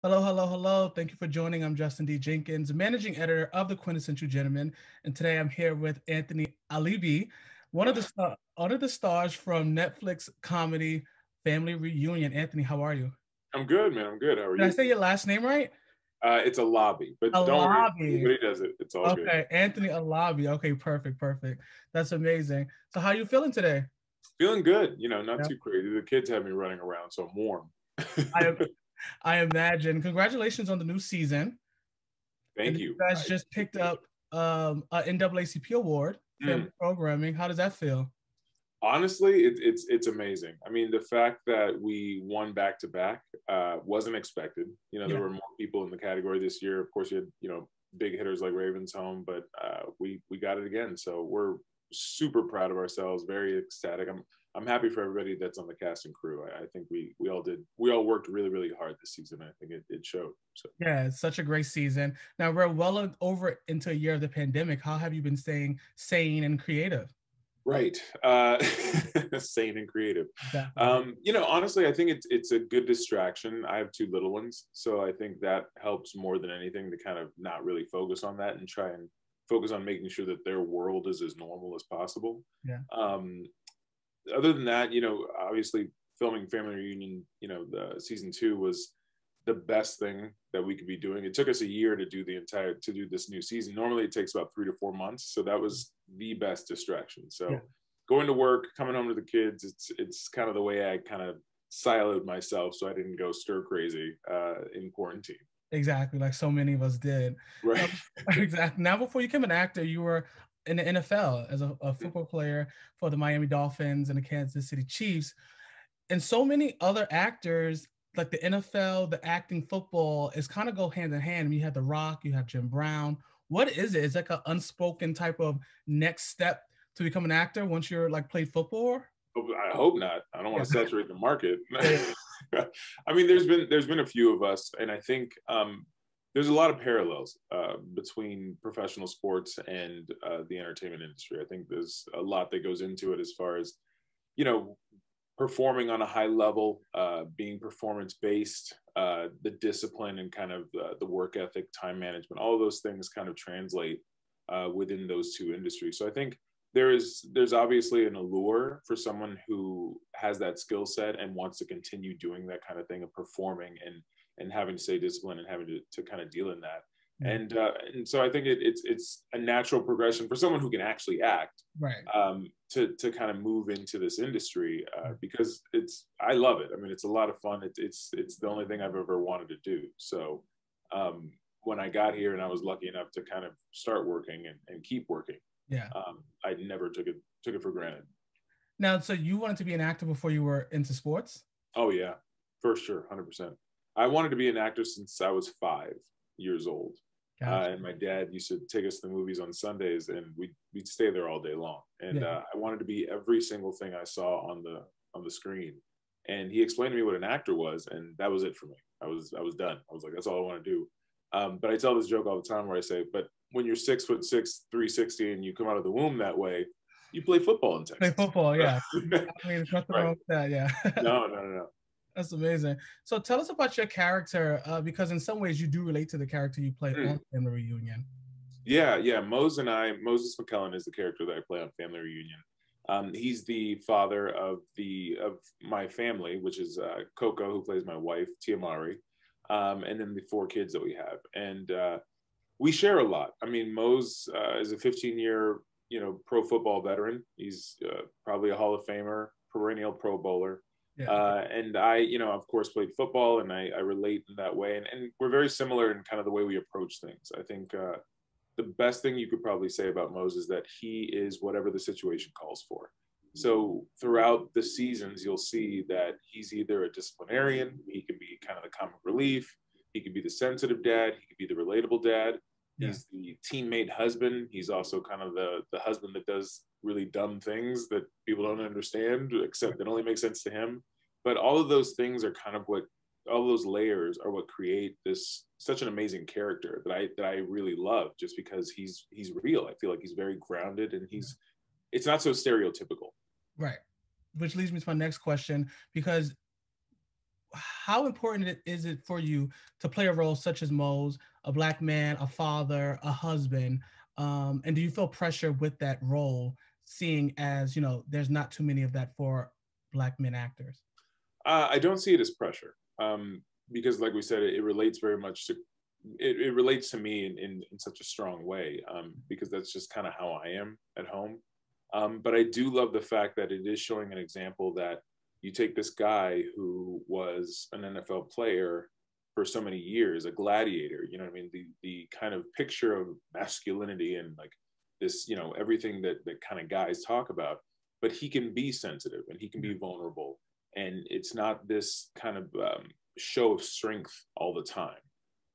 Hello, hello, hello. Thank you for joining. I'm Justin D. Jenkins, managing editor of The Quintessential Gentleman. And today I'm here with Anthony Alibi, one of the stars from Netflix comedy Family Reunion. Anthony, how are you? I'm good, man. I'm good. How are Did I you? say your last name right? It's a lobby, but don't worry. Alabi. Everybody does it. It's all good. Okay, Anthony Alabi. Okay, perfect, perfect. That's amazing. So how are you feeling today? Feeling good. Not Yeah. too crazy. The kids have me running around, so I'm warm. I I imagine. Congratulations on the new season. And Thank you you. guys I just picked appreciate it. up a NAACP award, Mm. family programming. How does that feel? Honestly, it's amazing. I mean, the fact that we won back to back wasn't expected. There Yeah, were more people in the category this year. Of course, you had big hitters like Ravens home, but we got it again. So we're super proud of ourselves. Very ecstatic. I'm happy for everybody that's on the cast and crew. I think we all worked really really hard this season. I think it showed. So. yeah, it's such a great season. Now we're well over into a year of the pandemic. How have you been staying sane and creative? Right. Sane and creative. Exactly. Honestly, I think it's a good distraction. I have two little ones, so I think that helps more than anything to kind of not really focus on that and try and focus on making sure that their world is as normal as possible. Yeah. Um, Other than that, obviously filming Family Reunion, the season two was the best thing that we could be doing. It took us a year to do this new season. Normally it takes about 3 to 4 months. So that was the best distraction. Yeah. So going to work, coming home to the kids, it's kind of the way I kind of siloed myself so I didn't go stir crazy in quarantine. Exactly. Like so many of us did. Right. Now, exactly. Now, before you became an actor, you were in the NFL as a football player for the Miami Dolphins and the Kansas City Chiefs. And so many other actors, like the NFL, the acting, football, is kind of go hand in hand. You have The Rock, you have Jim Brown. What is it? It's like an unspoken type of next step to become an actor once you're like played football. I hope not. I don't want Yeah, to saturate the market. yeah, I mean, there's been a few of us, and I think there's a lot of parallels between professional sports and the entertainment industry. I think there's a lot that goes into it as far as you know performing on a high level, being performance based, the discipline and kind of the work ethic, time management, all of those things kind of translate within those two industries. So I think there's obviously an allure for someone who has that skill set and wants to continue doing that kind of thing of performing and having to stay disciplined and having to kind of deal in that. yeah. And so I think it's a natural progression for someone who can actually act Right. to kind of move into this industry because I love it. I mean, it's a lot of fun. It's the only thing I've ever wanted to do. So when I got here and I was lucky enough to kind of start working and keep working, Yeah. I never took it for granted. Now, so you wanted to be an actor before you were into sports? Oh yeah, for sure, 100%. I wanted to be an actor since I was 5 years old. Gotcha. And my dad used to take us to the movies on Sundays, and we'd stay there all day long. And Yeah. I wanted to be every single thing I saw on the screen. And he explained to me what an actor was, and that was it for me. I was done. I was like, that's all I want to do. But I tell this joke all the time where I say, but when you're 6'6", 360, and you come out of the womb that way, you play football in Play Texas. football, yeah. Right. I mean, there's nothing wrong with that, yeah. No, no, no, no. That's amazing. So tell us about your character, because in some ways you do relate to the character you play Mm. on Family Reunion. Yeah, yeah. Moses McKellen is the character that I play on Family Reunion. He's the father of my family, which is Coco, who plays my wife, Tiamari, and then the four kids that we have, and we share a lot. I mean, Mose is a 15-year pro football veteran. He's probably a Hall of Famer, perennial Pro Bowler. Yeah. And I, of course, played football, and I relate in that way. And we're very similar in kind of the way we approach things. I think the best thing you could probably say about Moses is that he is whatever the situation calls for. So throughout the seasons, you'll see that he's either a disciplinarian, he can be kind of the comic relief, he could be the sensitive dad, he could be the relatable dad, Yeah. he's the teammate husband, he's also kind of the husband that does really dumb things that people don't understand, except that only make sense to him. But all of those things are kind of what all those layers are what create this such an amazing character that I really love just because he's real. I feel like he's very grounded and it's not so stereotypical. Right. Which leads me to my next question, because how important is it for you to play a role such as Mo's, a Black man, a father, a husband? And do you feel pressure with that role, seeing as, there's not too many of that for Black men actors? I don't see it as pressure, because, like we said, it relates very much to it relates to me in such a strong way, because that's just kind of how I am at home. But I do love the fact that it is showing an example that you take this guy who was an NFL player for so many years, a gladiator, you know what I mean? The kind of picture of masculinity and like this, everything that kind of guys talk about, but he can be sensitive and he can be vulnerable. And it's not this kind of show of strength all the time.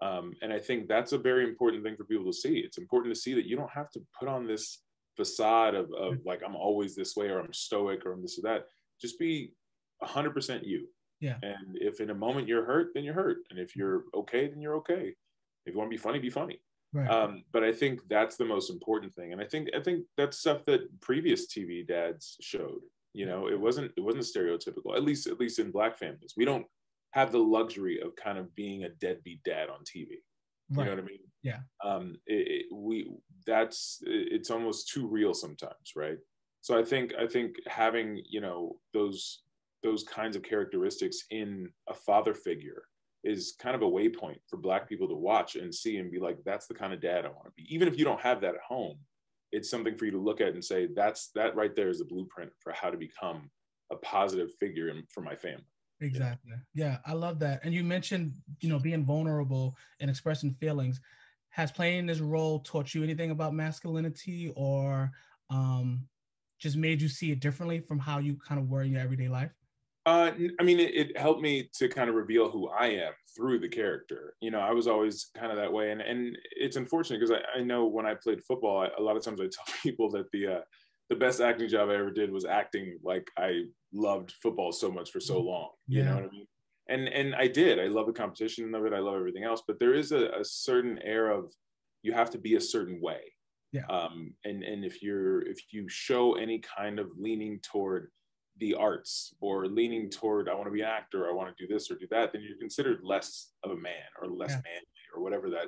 And I think that's a very important thing for people to see. It's important to see that you don't have to put on this facade of like, I'm always this way, or I'm stoic, or I'm this or that. Just be 100% you. Yeah. And if in a moment you're hurt, then you're hurt. And if you're okay, then you're okay. If you want to be funny, be funny. Right. But I think that's the most important thing. And I think that's stuff that previous TV dads showed. It wasn't stereotypical, at least in Black families. We don't have the luxury of kind of being a deadbeat dad on TV. You know what I mean? Yeah. It's almost too real sometimes, right? So I think having, those kinds of characteristics in a father figure is kind of a waypoint for Black people to watch and see and be like, that's the kind of dad I want to be. Even if you don't have that at home, it's something for you to look at and say, that right there is the blueprint for how to become a positive figure for my family. Exactly. Yeah, I love that. And you mentioned, being vulnerable and expressing feelings. Has playing this role taught you anything about masculinity, or just made you see it differently from how you kind of were in your everyday life? I mean, it helped me to kind of reveal who I am through the character. I was always kind of that way. And it's unfortunate because I know when I played football, a lot of times I tell people that the best acting job I ever did was acting like I loved football so much for so long. You know what I mean? And I did. I love the competition of it. I love everything else. But there is a certain air of you have to be a certain way. Yeah. And if you show any kind of leaning toward the arts or leaning toward I want to be an actor, I want to do this or do that, then you're considered less of a man or less manly or whatever that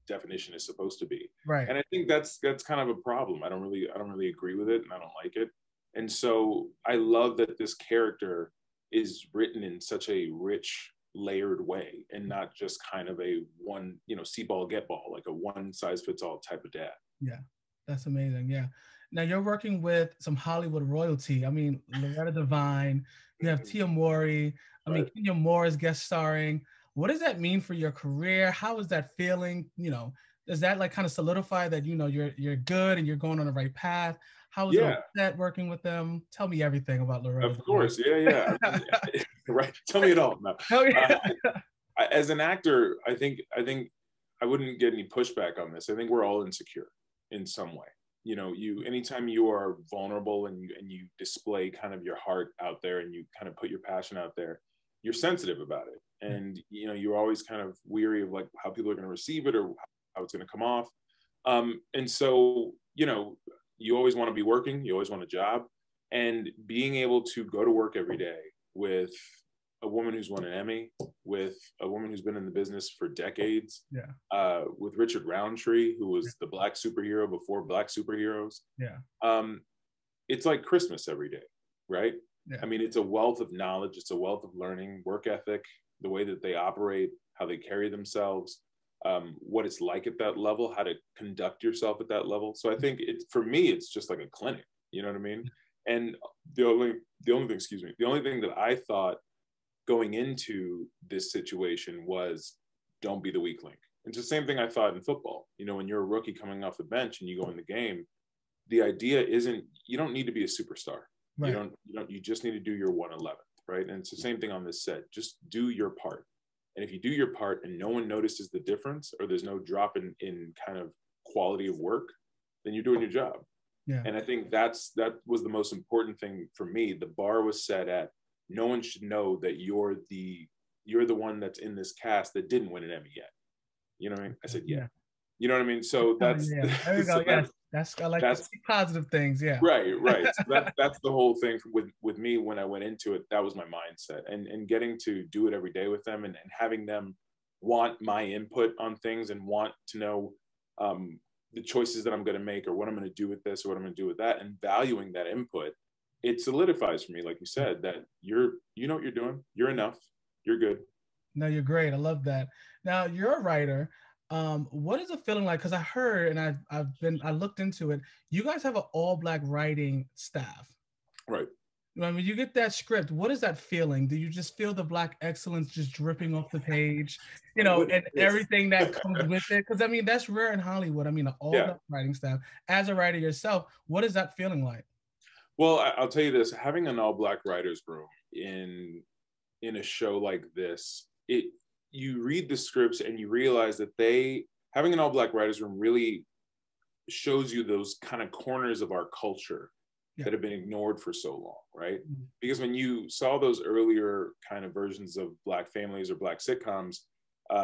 definition is supposed to be. Right. And I think that's kind of a problem. I don't really agree with it, and I don't like it. And so I love that this character is written in such a rich, layered way, and not just kind of a one, see ball, get ball, like a one size fits all type of dad. Yeah, that's amazing. Yeah. Now you're working with some Hollywood royalty. I mean, Loretta Devine, you have Tia Mowry. I mean, Kenya Moore is guest starring. What does that mean for your career? How is that feeling? Does that like kind of solidify that, you're good and you're going on the right path? How is it that working with them? Tell me everything about Loretta. Of course. Yeah. Right. Tell me it all. No. As an actor, I think I wouldn't get any pushback on this. I think we're all insecure in some way. Anytime you are vulnerable and you display kind of your heart out there and you kind of put your passion out there, you're sensitive about it. And, you're always kind of weary of like how people are going to receive it or how it's going to come off. And so, you always want to be working, you always want a job, and being able to go to work every day with a woman who's won an Emmy, with a woman who's been in the business for decades, with Richard Roundtree, who was the Black superhero before Black superheroes. It's like Christmas every day, right? I mean, it's a wealth of knowledge, it's a wealth of learning, work ethic, the way that they operate, how they carry themselves, what it's like at that level, how to conduct yourself at that level. So I think for me, it's just like a clinic, you know what I mean? And the only thing that I thought going into this situation was don't be the weak link. It's the same thing I thought in football. When you're a rookie coming off the bench and you go in the game, the idea isn't, you don't need to be a superstar. Right. You just need to do your 111th, right? And it's the same thing on this set. Just do your part. And if you do your part and no one notices the difference, or there's no drop in kind of quality of work, then you're doing your job. Yeah. And I think that was the most important thing for me. The bar was set at, no one should know that you're the one that's in this cast that didn't win an Emmy yet. You know what I mean? I said, yeah. You know what I mean? So that's Yeah, there we go. so Yes, that's I like to that's see positive things. Yeah, right. So that's the whole thing with me when I went into it. That was my mindset, and getting to do it every day with them, and having them want my input on things and want to know the choices that I'm going to make or what I'm going to do with this or what I'm going to do with that, and valuing that input. It solidifies for me, like you said, that you know what you're doing. You're enough. You're good. no, you're great. I love that. Now you're a writer. What is it feeling like? Because I heard and I looked into it. You guys have an all black writing staff. Right. When you get that script, what is that feeling? Do you just feel the black excellence just dripping off the page, What and is everything that comes with it? Because I mean, that's rare in Hollywood. I mean, an all yeah. black writing staff. As a writer yourself, what is that feeling like? Well, I'll tell you this: having an all black writers room in a show like this, it you read the scripts and you realize that they having an all black writers room really shows you those kind of corners of our culture that have been ignored for so long, right? Mhm. Because when you saw those earlier kind of versions of black families or black sitcoms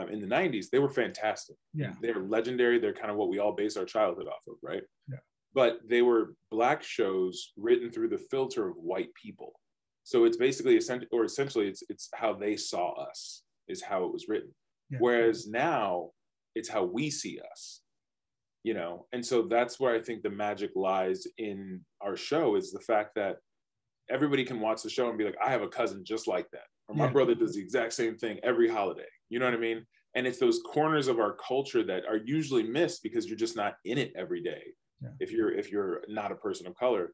in the 90s, they were fantastic. Yeah. They're legendary. They're kind of what we all base our childhood off of, right? Yeah. But they were black shows written through the filter of white people. So it's basically essentially it's how they saw us is how it was written. Yeah. Whereas now it's how we see us, and so that's where I think the magic lies in our show is the fact that everybody can watch the show and be like, I have a cousin just like that, or my brother does the exact same thing every holiday. You know what I mean? And it's those corners of our culture that are usually missed because you're just not in it every day. Yeah. If you're not a person of color,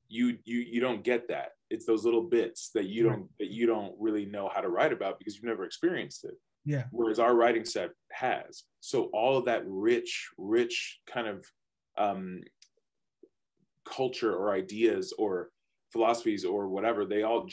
you don't get that. It's those little bits that you don't really know how to write about because you've never experienced it. Yeah. Whereas our writing set has. So all of that rich kind of culture or ideas or philosophies or whatever, they all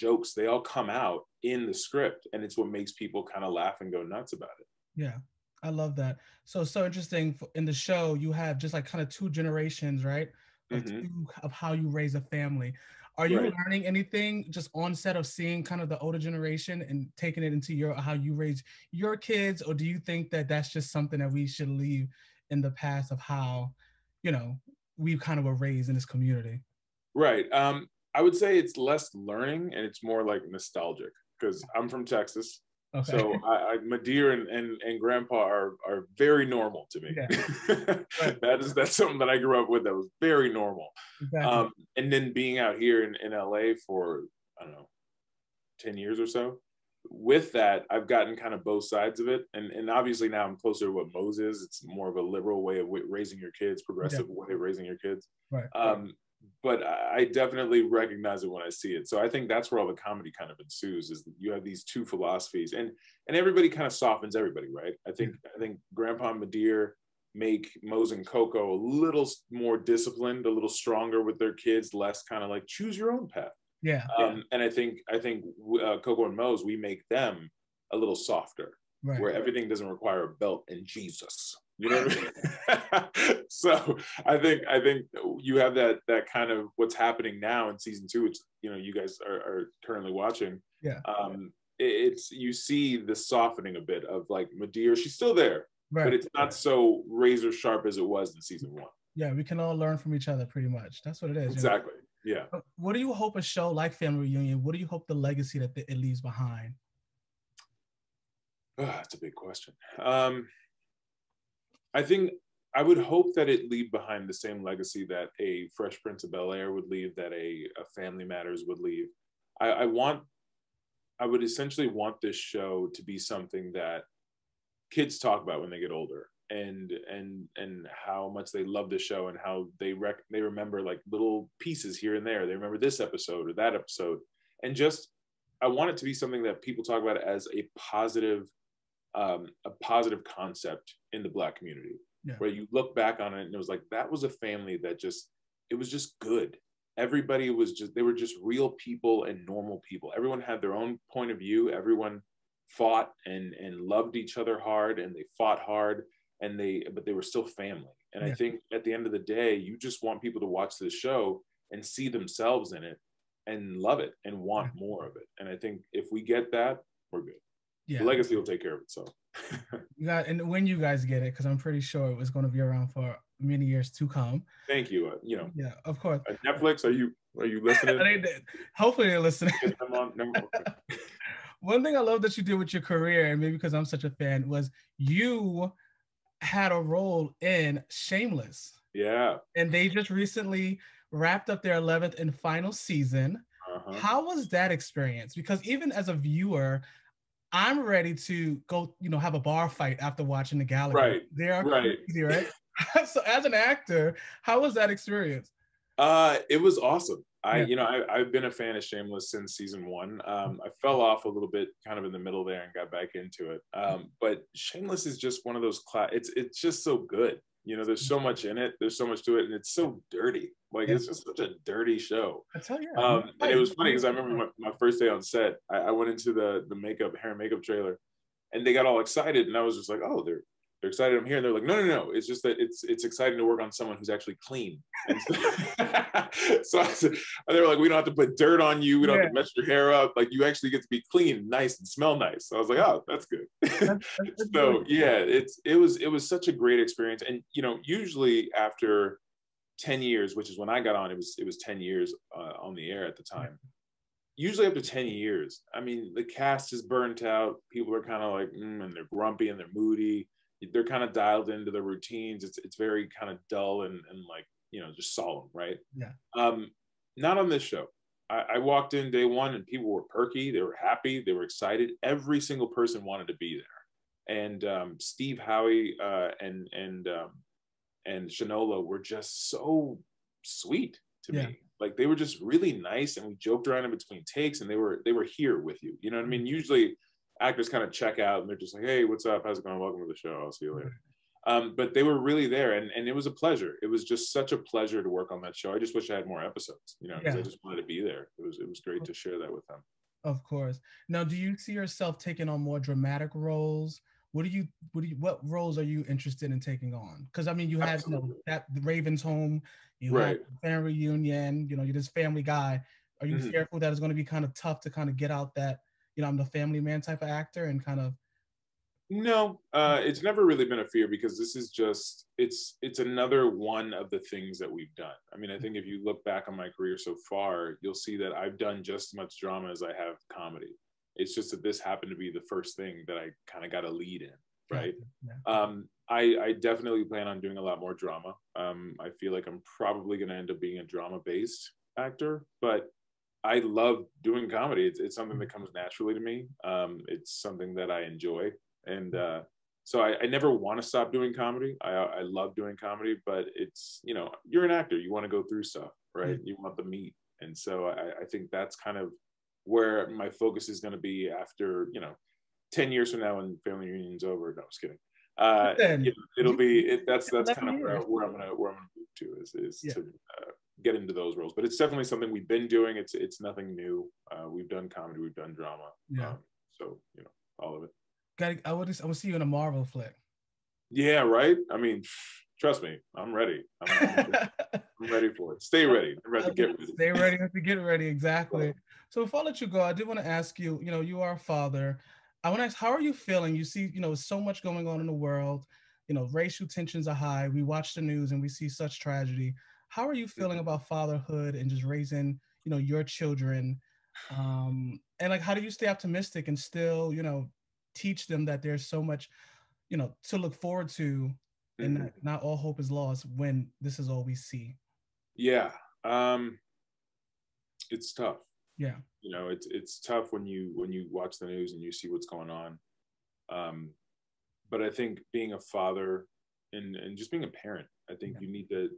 come out in the script, and it's what makes people kind of laugh and go nuts about it. Yeah. I love that. So interesting. In the show, you have just like kind of two generations, right? Of how you raise a family. Are you learning anything just on set of seeing kind of the older generation and taking it into how you raise your kids, or do you think that that's just something that we should leave in the past of how, we kind of were raised in this community? Right. I would say it's less learning and it's more like nostalgic because I'm from Texas. Okay. So Madeir and Grandpa are very normal to me. Yeah. That's something that I grew up with that was very normal. Exactly. And then being out here in LA for, I don't know, 10 years or so, with that, I've gotten kind of both sides of it. And obviously now I'm closer to what Mo's is. It's more of a liberal way of raising your kids, progressive way of raising your kids. Right. But I definitely recognize it when I see it. So I think that's where all the comedy kind of ensues is that you have these two philosophies and everybody kind of softens everybody, right? I think Grandpa and Madeir make Mose and Coco a little more disciplined, a little stronger with their kids, less kind of like choose your own path. Yeah. And I think Coco and Mose, we make them a little softer, where everything doesn't require a belt and Jesus. You know what I mean? So I think you have that kind of what's happening now in season 2, which you guys are currently watching. Yeah. It's you see the softening a bit of like Madeir. She's still there, but it's not so razor sharp as it was in season 1. Yeah, we can all learn from each other, pretty much. That's what it is. Exactly. Yeah. What do you hope a show like Family Reunion? What do you hope the legacy that it leaves behind? That's a big question. I think I would hope that it leave behind the same legacy that a Fresh Prince of Bel-Air would leave, that a Family Matters would leave. I would essentially want this show to be something that kids talk about when they get older, and how much they love the show and how they remember like little pieces here and there. They remember this episode or that episode, and just I want it to be something that people talk about as a positive concept in the Black community, where you look back on it and it was like, that was a family that it was just good. Everybody they were just real people and normal people. Everyone had their own point of view. Everyone fought and loved each other hard, and they fought hard, but they were still family. And I think at the end of the day, you just want people to watch this show and see themselves in it and love it and want more of it. And I think if we get that, we're good. Yeah. The legacy will take care of itself. You got, and when you guys get it, because I'm pretty sure it was going to be around for many years to come. Thank you. You know, Yeah, of course. Netflix, are you listening? Hopefully they're listening. Get them on. No, okay. One thing I love that you did with your career, and maybe because I'm such a fan, was you had a role in Shameless. Yeah. And they just recently wrapped up their 11th and final season. Uh-huh. How was that experience? Because even as a viewer, I'm ready to go, have a bar fight after watching the Gallagher. Right. They are Right. crazy, right? So as an actor, how was that experience? It was awesome. Yeah. I've been a fan of Shameless since season one. I fell off a little bit kind of in the middle there and got back into it. But Shameless is just one of those it's just so good. There's so much in it. There's so much to it, and it's so dirty. Like Yeah. it's just such a dirty show. I tell you. And it was funny because I remember my first day on set, I went into the hair and makeup trailer, and they got all excited, and I was just like, oh, they're excited I'm here, and they're like, no, it's just that it's exciting to work on someone who's actually clean. And so they were like, we don't have to put dirt on you, we don't have to mess your hair up, like you actually get to be clean, nice, and smell nice. So I was like, oh, that's good. So yeah, it was such a great experience. And usually after 10 years, which is when I got on, it was 10 years on the air at the time. Usually after 10 years, I mean, the cast is burnt out, people are kind of like and they're grumpy and they're moody, they're kind of dialed into their routines. It's very kind of dull and like just solemn, right? Yeah. Not on this show. I walked in day one and people were perky, they were happy, they were excited. Every single person wanted to be there. And Steve Howie and Shanola were just so sweet to me. Like they were just really nice, and we joked around in between takes, and they were here with you. You know what I mean? Usually actors kind of check out and they're just like, hey, what's up? How's it going? Welcome to the show. I'll see you later. But they were really there, and it was a pleasure. It was just such a pleasure to work on that show. I just wish I had more episodes, because I just wanted to be there. It was great to share that with them. Of course. Now, do you see yourself taking on more dramatic roles? What roles are you interested in taking on? Because I mean, you had that the Ravens Home, you had family reunion, you're this family guy. Are you fearful that it's going to be kind of tough to kind of get out that, I'm the family man type of actor and kind of? No, it's never really been a fear, because this is just it's another one of the things that we've done. I mean, I think if you look back on my career so far, you'll see that I've done just as much drama as I have comedy. It's just that this happened to be the first thing that I kind of got a lead in, right? Yeah. I definitely plan on doing a lot more drama. I feel like I'm probably going to end up being a drama-based actor, but I love doing comedy. It's something that comes naturally to me. It's something that I enjoy. And so I never want to stop doing comedy. I love doing comedy, but it's, you're an actor. You want to go through stuff, right? You want the meat. And so I think that's kind of where my focus is going to be after, 10 years from now when family reunion's over. No, I was kidding. It'll be, that's kind of where I'm going to move to is to get into those roles. But it's definitely something we've been doing. It's nothing new. We've done comedy, we've done drama. So, all of it. I want to see you in a Marvel flick. Yeah, right. I mean, trust me, I'm ready. I'm ready for it. Stay ready. I'm ready to get ready. Stay ready to get ready. Exactly. So before I let you go, I did want to ask you. You are a father. I want to ask, how are you feeling? You see, so much going on in the world. Racial tensions are high. We watch the news and we see such tragedy. How are you feeling about fatherhood and just raising, your children? And like, how do you stay optimistic and still, teach them that there's so much, to look forward to, and that not all hope is lost when this is all we see? Yeah. It's tough. Yeah. It's tough when you watch the news and you see what's going on. But I think being a father and just being a parent, I think you need to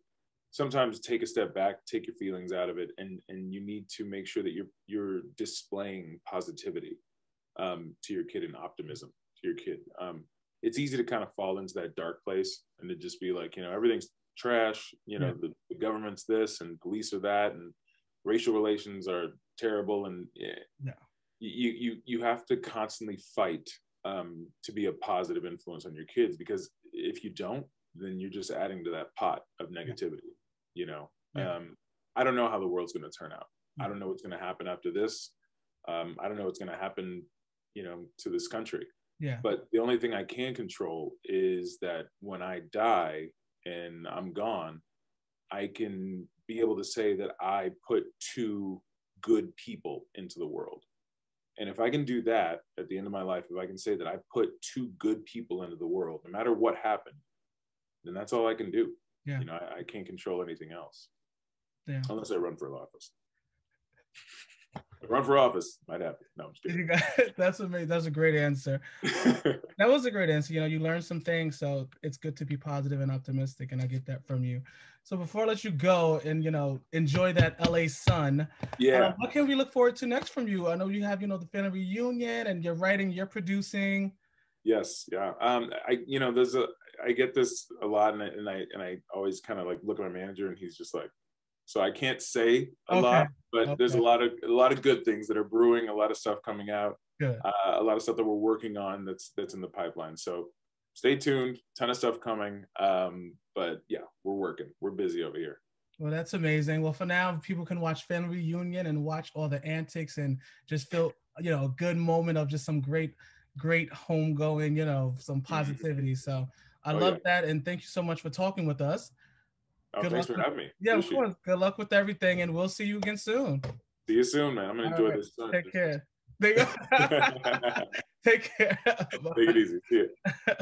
sometimes take a step back, take your feelings out of it, and you need to make sure that you're displaying positivity to your kid and optimism to your kid. It's easy to kind of fall into that dark place and to just be like, everything's trash, the government's this and police are that and racial relations are terrible, and you have to constantly fight to be a positive influence on your kids, because if you don't, then you're just adding to that pot of negativity. I don't know how the world's going to turn out. I don't know what's going to happen after this. I don't know what's going to happen to this country. Yeah. But the only thing I can control is that when I die and I'm gone, I can be able to say that I put two good people into the world. And if I can do that at the end of my life, if I can say that I put two good people into the world, no matter what happened, then that's all I can do. Yeah. You know, I can't control anything else. Yeah. Unless I run for office. Run for office, might happen. No, I'm just kidding. That's amazing. That's a great answer. That was a great answer. You know, you learned some things, so it's good to be positive and optimistic, and I get that from you. So before I let you go and, you know, enjoy that LA sun, Yeah. what can we look forward to next from you? I know you have, you know, the family reunion, and you're writing, you're producing. Yes. Yeah. You know, I get this a lot, and I always kind of like look at my manager, and he's just like, so I can't say a Okay. lot, but there's Okay. a lot of good things that are brewing, a lot of stuff coming out, Good. a lot of stuff that we're working on that's in the pipeline. So stay tuned, ton of stuff coming. But yeah, we're working, we're busy over here. Well, that's amazing. Well, for now, people can watch Family Reunion and watch all the antics and just feel, you know, a good moment of just some great homegoing, you know, some positivity. So I Oh love yeah. that. And thank you so much for talking with us. Oh, Good thanks luck for with, having me. yeah, of Appreciate it. course. Good luck with everything. And we'll see you again soon. See you soon, man. I'm gonna All enjoy right. this sun. Take care. Take care. Take it easy. See ya.